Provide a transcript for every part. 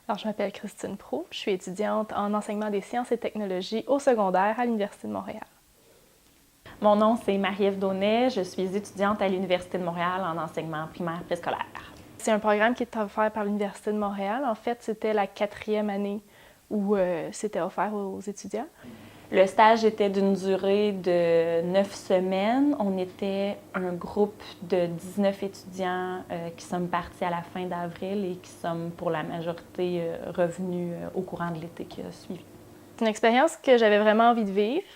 Alors, je m'appelle Christine Proulx, je suis étudiante en enseignement des sciences et technologies au secondaire à l'Université de Montréal. Mon nom, c'est Marie-Ève Daunet, je suis étudiante à l'Université de Montréal en enseignement primaire préscolaire. C'est un programme qui est offert par l'Université de Montréal. En fait, c'était la 4e année où c'était offert aux étudiants. Le stage était d'une durée de 9 semaines. On était un groupe de 19 étudiants qui sommes partis à la fin d'avril et qui sommes pour la majorité revenus au courant de l'été qui a suivi. C'est une expérience que j'avais vraiment envie de vivre.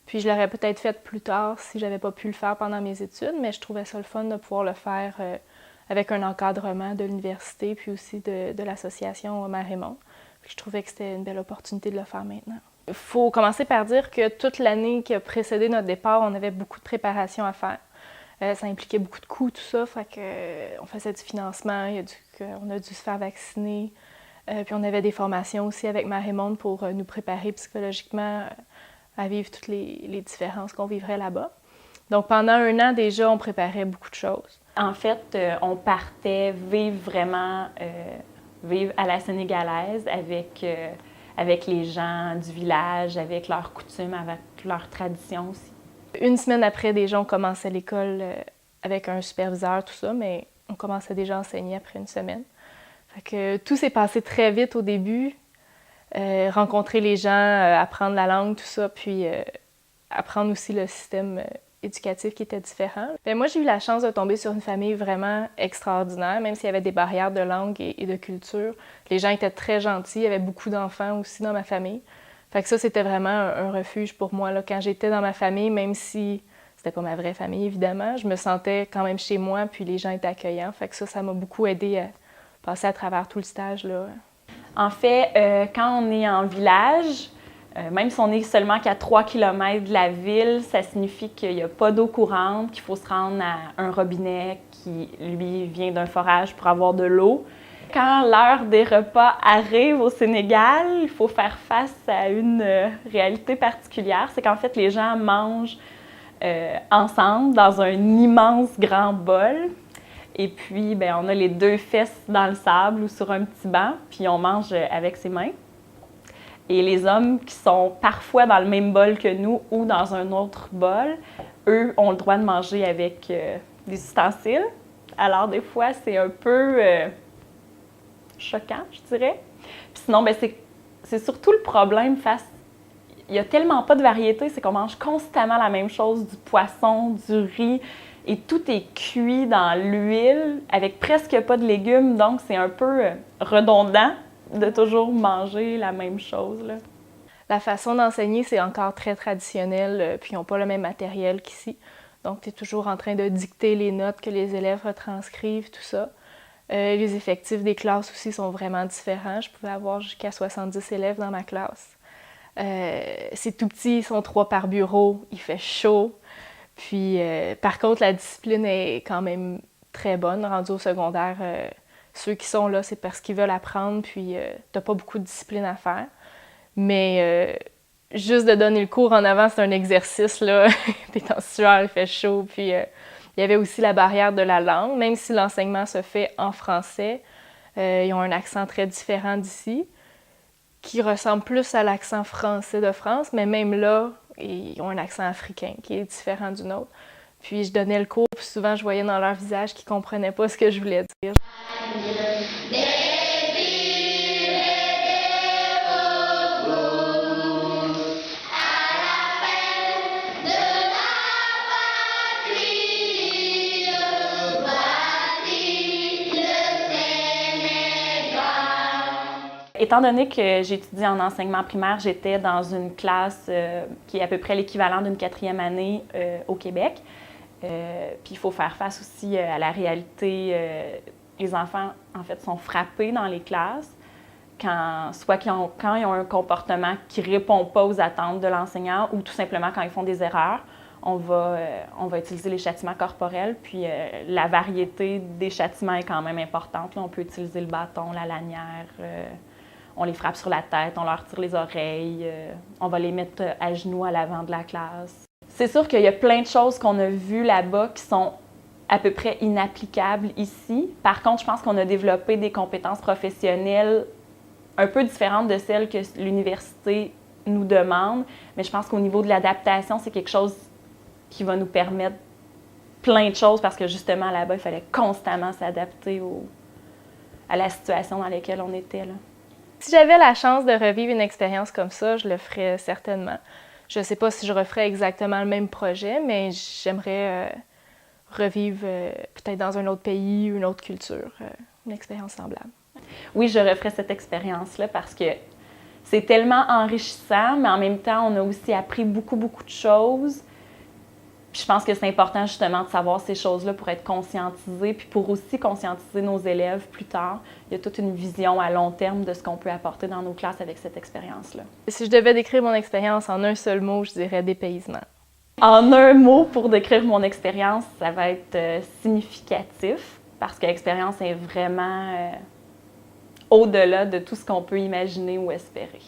Puis je l'aurais peut-être faite plus tard si j'avais pas pu le faire pendant mes études, mais je trouvais ça le fun de pouvoir le faire avec un encadrement de l'université puis aussi de l'association Mère-et-Monde. Puis je trouvais que c'était une belle opportunité de le faire maintenant. Il faut commencer par dire que toute l'année qui a précédé notre départ, on avait beaucoup de préparation à faire. Ça impliquait beaucoup de coûts, tout ça, fait que on faisait du financement, on a dû se faire vacciner. Puis on avait des formations aussi avec Mère-et-Monde pour nous préparer psychologiquement à vivre toutes les différences qu'on vivrait là-bas. Donc pendant 1 an déjà, on préparait beaucoup de choses. En fait, on partait vivre à la sénégalaise avec les gens du village, avec leurs coutumes, avec leurs traditions aussi. 1 semaine après, déjà, on commençait l'école avec un superviseur, tout ça, mais on commençait déjà à enseigner après 1 semaine. Fait que tout s'est passé très vite au début. Rencontrer les gens, apprendre la langue, tout ça, puis apprendre aussi le système éducatif qui était différent. Bien, moi, j'ai eu la chance de tomber sur une famille vraiment extraordinaire, même s'il y avait des barrières de langue et de culture. Les gens étaient très gentils, il y avait beaucoup d'enfants aussi dans ma famille. Fait que ça, c'était vraiment un refuge pour moi. Là. Quand j'étais dans ma famille, même si c'était pas ma vraie famille, évidemment, je me sentais quand même chez moi, puis les gens étaient accueillants. Fait que ça m'a beaucoup aidé à passer à travers tout le stage, là. En fait, quand on est en village, même si on est seulement qu'à 3 km de la ville, ça signifie qu'il n'y a pas d'eau courante, qu'il faut se rendre à un robinet qui, lui, vient d'un forage pour avoir de l'eau. Quand l'heure des repas arrive au Sénégal, il faut faire face à une réalité particulière. C'est qu'en fait, les gens mangent ensemble dans un immense grand bol. Et puis, bien, on a les 2 fesses dans le sable ou sur un petit banc, puis on mange avec ses mains. Et les hommes qui sont parfois dans le même bol que nous ou dans un autre bol, eux ont le droit de manger avec des ustensiles. Alors, des fois, c'est un peu choquant, je dirais. Puis sinon, bien, c'est surtout le problème il n'y a tellement pas de variété, c'est qu'on mange constamment la même chose, du poisson, du riz, et tout est cuit dans l'huile avec presque pas de légumes, donc c'est un peu redondant de toujours manger la même chose, là. La façon d'enseigner, c'est encore très traditionnel, puis ils n'ont pas le même matériel qu'ici. Donc, tu es toujours en train de dicter les notes que les élèves retranscrivent, tout ça. Les effectifs des classes aussi sont vraiment différents. Je pouvais avoir jusqu'à 70 élèves dans ma classe. C'est tout petit, ils sont 3 par bureau, il fait chaud. Puis, par contre, la discipline est quand même très bonne. Rendu au secondaire, ceux qui sont là, c'est parce qu'ils veulent apprendre, puis t'as pas beaucoup de discipline à faire. Mais juste de donner le cours en avant, c'est un exercice, là. T'es en sueur, il fait chaud. Puis, il y avait aussi la barrière de la langue. Même si l'enseignement se fait en français, ils ont un accent très différent d'ici, qui ressemble plus à l'accent français de France, mais même là, ils ont un accent africain qui est différent du nôtre. Puis je donnais le cours, puis souvent je voyais dans leur visage qu'ils ne comprenaient pas ce que je voulais dire. Étant donné que j'étudie en enseignement primaire, j'étais dans une classe qui est à peu près l'équivalent d'une 4e année au Québec. Puis il faut faire face aussi à la réalité. Les enfants, en fait, sont frappés dans les classes quand ils ont un comportement qui ne répond pas aux attentes de l'enseignant ou tout simplement quand ils font des erreurs. On va utiliser les châtiments corporels, puis la variété des châtiments est quand même importante. Là, on peut utiliser le bâton, la lanière, on les frappe sur la tête, on leur tire les oreilles, on va les mettre à genoux à l'avant de la classe. C'est sûr qu'il y a plein de choses qu'on a vues là-bas qui sont à peu près inapplicables ici. Par contre, je pense qu'on a développé des compétences professionnelles un peu différente de celle que l'université nous demande, mais je pense qu'au niveau de l'adaptation, c'est quelque chose qui va nous permettre plein de choses parce que justement là-bas, il fallait constamment s'adapter à la situation dans laquelle on était, là. Si j'avais la chance de revivre une expérience comme ça, je le ferais certainement. Je ne sais pas si je referais exactement le même projet, mais j'aimerais revivre peut-être dans un autre pays ou une autre culture, une expérience semblable. Oui, je referais cette expérience-là parce que c'est tellement enrichissant, mais en même temps, on a aussi appris beaucoup, beaucoup de choses. Puis je pense que c'est important justement de savoir ces choses-là pour être conscientisé, puis pour aussi conscientiser nos élèves plus tard. Il y a toute une vision à long terme de ce qu'on peut apporter dans nos classes avec cette expérience-là. Si je devais décrire mon expérience en un seul mot, je dirais dépaysement. En un mot, pour décrire mon expérience, ça va être significatif, parce que l'expérience est vraiment au-delà de tout ce qu'on peut imaginer ou espérer.